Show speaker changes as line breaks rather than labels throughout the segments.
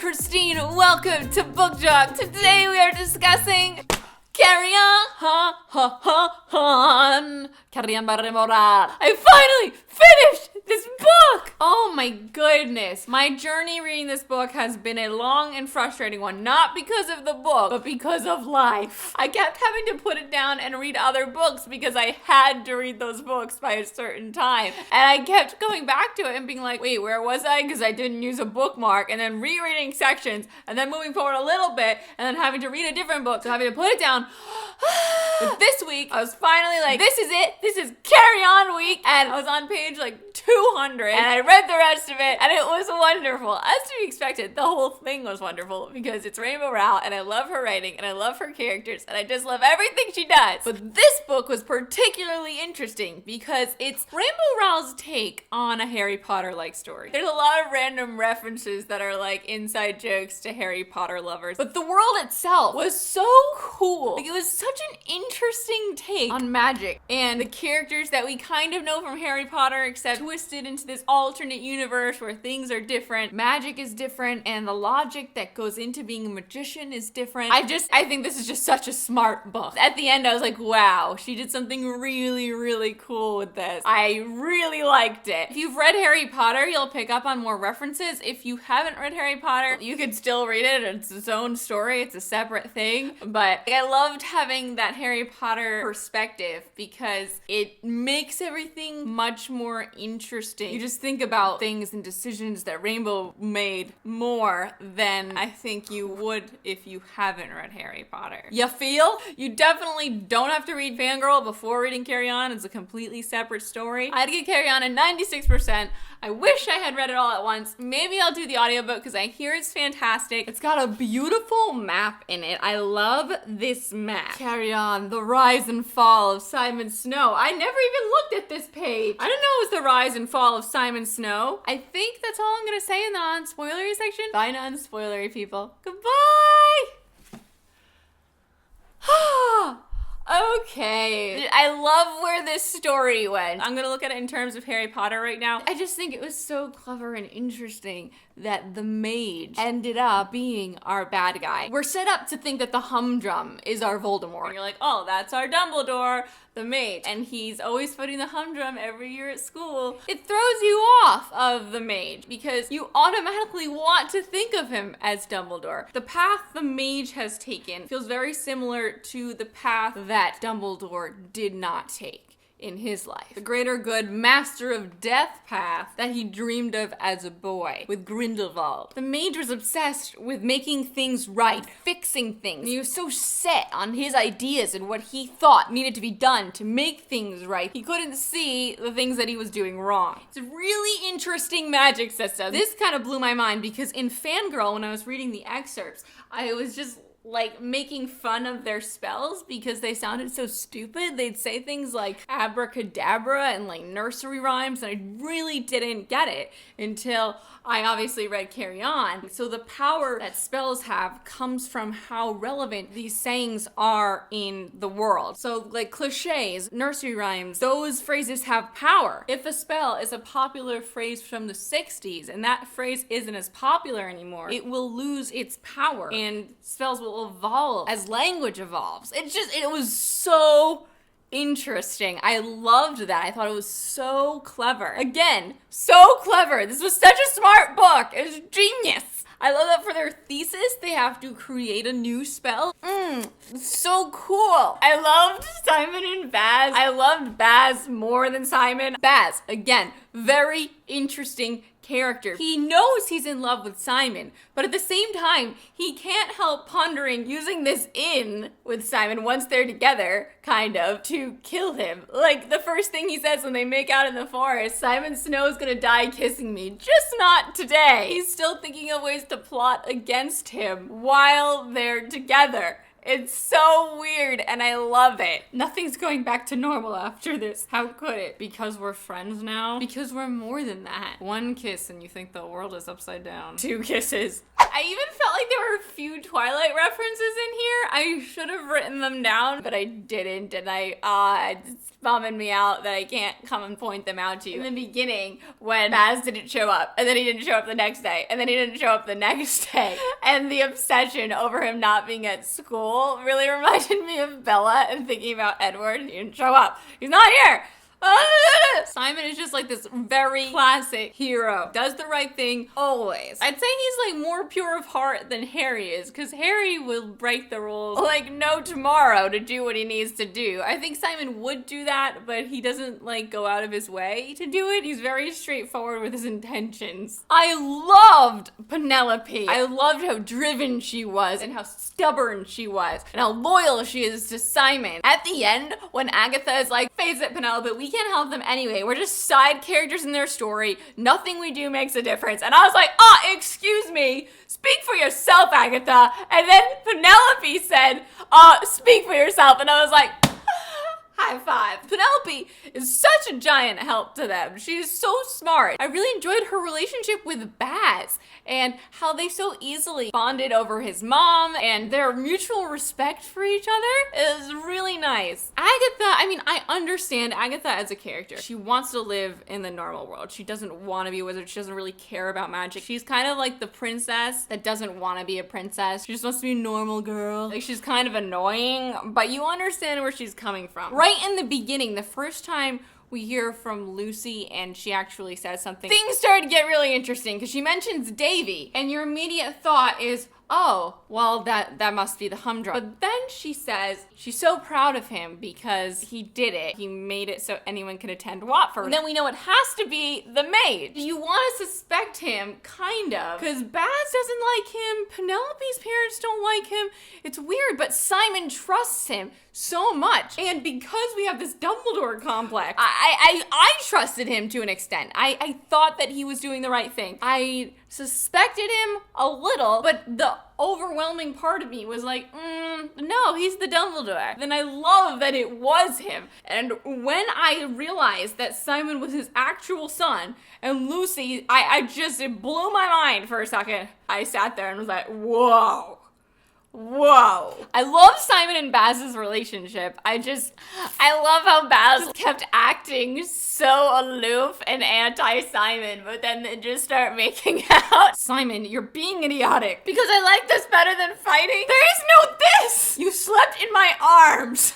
Christine. Welcome to Book Talk. Today we are discussing Carry On. Carry On by Rainbow Rowell. I finally finished this book! Oh my goodness. My journey reading this book has been a long and frustrating one. Not because of the book, but because of life. I kept having to put it down and read other books because I had to read those books by a certain time. And I kept going back to it and being like, wait, where was I? Because I didn't use a bookmark. And then rereading sections and then moving forward a little bit and then having to read a different book. So having to put it down. But this week, I was finally like, this is it. This is Carry On week. And I was on page like 200 and I read the rest of it and it was wonderful. As to be expected, the whole thing was wonderful because it's Rainbow Rowell and I love her writing and I love her characters and I just love everything she does. But this book was particularly interesting because it's Rainbow Rowell's take on a Harry Potter-like story. There's a lot of random references that are like inside jokes to Harry Potter lovers, but the world itself was so cool. Like, it was such an interesting take on magic and the characters that we kind of know from Harry Potter, except twisted into this alternate universe where things are different, magic is different, and the logic that goes into being a magician is different. I think this is just such a smart book. At the end, I was like, wow, she did something really, really cool with this. I really liked it. If you've read Harry Potter, you'll pick up on more references. If you haven't read Harry Potter, you could still read it. It's its own story. It's a separate thing. But I loved having that Harry Potter perspective because it makes everything much more interesting. You just think about things and decisions that Rainbow made more than I think you would if you haven't read Harry Potter. You feel? You definitely don't have to read Fangirl before reading Carry On. It's a completely separate story. I had to get Carry On at 96%. I wish I had read it all at once. Maybe I'll do the audiobook because I hear it's fantastic. It's got a beautiful map in it. I love this map. Carry On, the rise and fall of Simon Snow. I never even looked at this page. I didn't know it was the rise and fall of Simon Snow. I think that's all I'm gonna say in the non-spoilery section. Bye, non-spoilery people. Goodbye! Okay. I love where this story went. I'm gonna look at it in terms of Harry Potter right now. I just think it was so clever and interesting that the mage ended up being our bad guy. We're set up to think that the humdrum is our Voldemort. And you're like, oh, that's our Dumbledore, the mage. And he's always putting the humdrum every year at school. It throws you off of the mage because you automatically want to think of him as Dumbledore. The path the mage has taken feels very similar to the path that Dumbledore did not take in his life. The greater good master of death path that he dreamed of as a boy with Grindelwald. The mage was obsessed with making things right, fixing things. He was so set on his ideas and what he thought needed to be done to make things right. He couldn't see the things that he was doing wrong. It's a really interesting magic system. This kind of blew my mind because in Fangirl, when I was reading the excerpts, I was just like making fun of their spells because they sounded so stupid. They'd say things like abracadabra and like nursery rhymes, and I really didn't get it until I obviously read Carry On. So the power that spells have comes from how relevant these sayings are in the world. So like cliches, nursery rhymes, those phrases have power. If a spell is a popular phrase from the 60s and that phrase isn't as popular anymore, it will lose its power and spells will evolve as language evolves. It was so interesting. I loved that. I thought it was so clever. Again, so clever. This was such a smart book. It was genius. I love that for their thesis, they have to create a new spell. So cool. I loved Simon and Baz. I loved Baz more than Simon. Baz, again, very interesting character. He knows he's in love with Simon, but at the same time, he can't help pondering using this in with Simon once they're together, kind of, to kill him. Like, the first thing he says when they make out in the forest, Simon Snow's gonna die kissing me, just not today. He's still thinking of ways to plot against him while they're together. It's so weird and I love it. Nothing's going back to normal after this. How could it? Because we're friends now? Because we're more than that. One kiss and you think the world is upside down. 2 kisses. I even felt like there were a few Twilight references in here. I should have written them down, but I didn't, and it's bumming me out that I can't come and point them out to you. In the beginning, when Baz didn't show up, and then he didn't show up the next day, and then he didn't show up the next day, and the obsession over him not being at school really reminded me of Bella and thinking about Edward. He didn't show up. He's not here. Simon is just like this very classic hero. Does the right thing always. I'd say he's like more pure of heart than Harry is, because Harry will break the rules like no tomorrow to do what he needs to do. I think Simon would do that, but he doesn't like go out of his way to do it. He's very straightforward with his intentions. I loved Penelope. I loved how driven she was and how stubborn she was and how loyal she is to Simon. At the end, when Agatha is like, face it, Penelope, we can't help them anyway. We're just side characters in their story. Nothing we do makes a difference. And I was like, excuse me. Speak for yourself, Agatha. And then Penelope said, speak for yourself. And I was like, high five. Penelope is such a giant help to them. She is so smart. I really enjoyed her relationship with Baz and how they so easily bonded over his mom and their mutual respect for each other is really nice. Agatha, I understand Agatha as a character. She wants to live in the normal world. She doesn't want to be a wizard. She doesn't really care about magic. She's kind of like the princess that doesn't want to be a princess. She just wants to be a normal girl. Like, she's kind of annoying, but you understand where she's coming from. Right in the beginning, the first time we hear from Lucy and she actually says something, things start to get really interesting because she mentions Davy and your immediate thought is, oh, well, that must be the humdrum. But then she says she's so proud of him because he did it. He made it so anyone could attend Watford. And then we know it has to be the mage. You want to suspect him, kind of, because Baz doesn't like him. Penelope's parents don't like him. It's weird, but Simon trusts him so much. And because we have this Dumbledore complex, I trusted him to an extent. I thought that he was doing the right thing. I suspected him a little, but the overwhelming part of me was like, no, he's the Dumbledore. Then I love that it was him. And when I realized that Simon was his actual son and Lucy, it blew my mind for a second. I sat there and was like, whoa. I love Simon and Baz's relationship. I love how Baz kept acting so aloof and anti-Simon, but then they just start making out. Simon, you're being idiotic. Because I like this better than fighting. There is no this! You slept in my arms.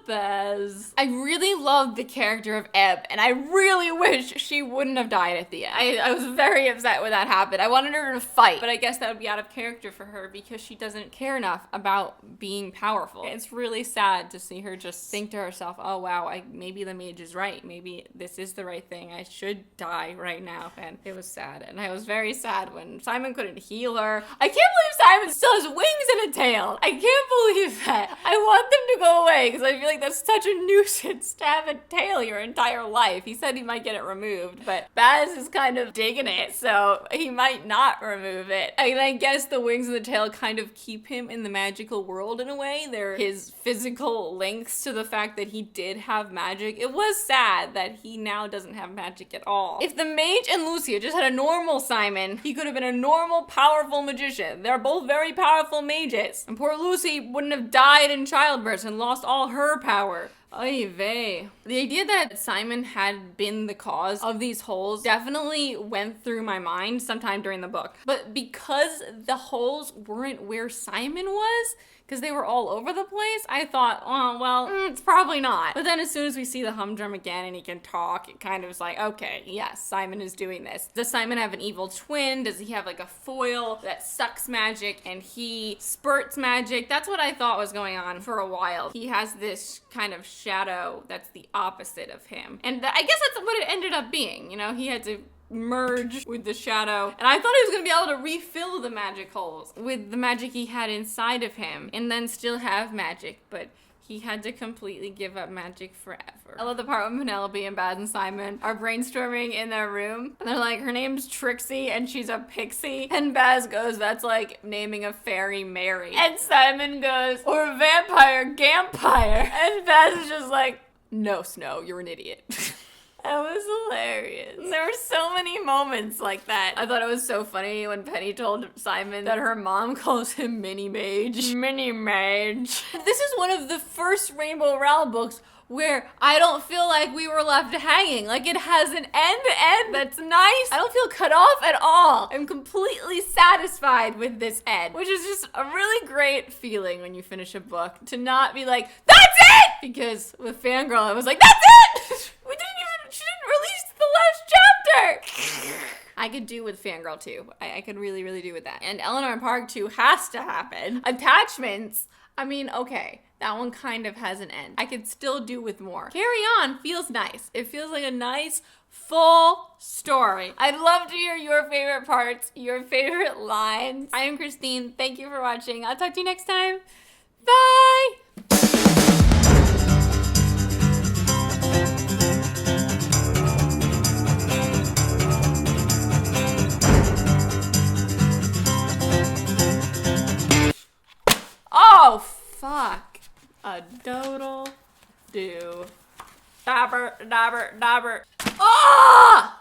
Baz. I really loved the character of Eb, and I really wish she wouldn't have died at the end. I was very upset when that happened. I wanted her to fight, but I guess that would be out of character for her because she doesn't care enough about being powerful. It's really sad to see her just think to herself, oh wow, maybe the mage is right. Maybe this is the right thing. I should die right now. And it was sad. And I was very sad when Simon couldn't heal her. I can't believe Simon still has wings and a tail. I can't believe that. I want them to go away because I feel like that's such a nuisance to have a tail your entire life. He said he might get it removed, but Baz is kind of digging it, so he might not remove it. I guess the wings and the tail kind of keep him in the magical world in a way. They're his physical links to the fact that he did have magic. It was sad that he now doesn't have magic at all. If the mage and Lucia just had a normal Simon, he could have been a normal, powerful magician. They're both very powerful mages. And poor Lucy wouldn't have died in childbirth and lost all her power. Oy vey. The idea that Simon had been the cause of these holes definitely went through my mind sometime during the book. But because the holes weren't where Simon was, because they were all over the place, I thought, oh, well, it's probably not. But then as soon as we see the humdrum again and he can talk, it kind of was like, okay, yes, Simon is doing this. Does Simon have an evil twin? Does he have like a foil that sucks magic and he spurts magic? That's what I thought was going on for a while. He has this kind of shadow that's the opposite of him. And I guess that's what it ended up being. You know, he had to merge with the shadow, and I thought he was gonna be able to refill the magic holes with the magic he had inside of him and then still have magic, but he had to completely give up magic forever. I love the part when Penelope and Baz and Simon are brainstorming in their room and they're like, her name's Trixie and she's a pixie, and Baz goes, that's like naming a fairy Mary, and Simon goes, or vampire Gampire, and Baz is just like, no, Snow, you're an idiot. That was hilarious. There were so many moments like that. I thought it was so funny when Penny told Simon that her mom calls him Mini Mage. Mini Mage. This is one of the first Rainbow Rowell books where I don't feel like we were left hanging. Like, it has an end that's nice. I don't feel cut off at all. I'm completely satisfied with this end, which is just a really great feeling when you finish a book, to not be like, that's it! Because with Fangirl, I was like, that's it! She didn't release the last chapter! I could do with Fangirl 2. I could really, really do with that. And Eleanor and Park 2 has to happen. Attachments, I mean, okay. That one kind of has an end. I could still do with more. Carry On feels nice. It feels like a nice, full story. I'd love to hear your favorite parts, your favorite lines. I am Christine. Thank you for watching. I'll talk to you next time. Bye! Oh, fuck. A doodle do. Dabber, dabber, dabber. Ah!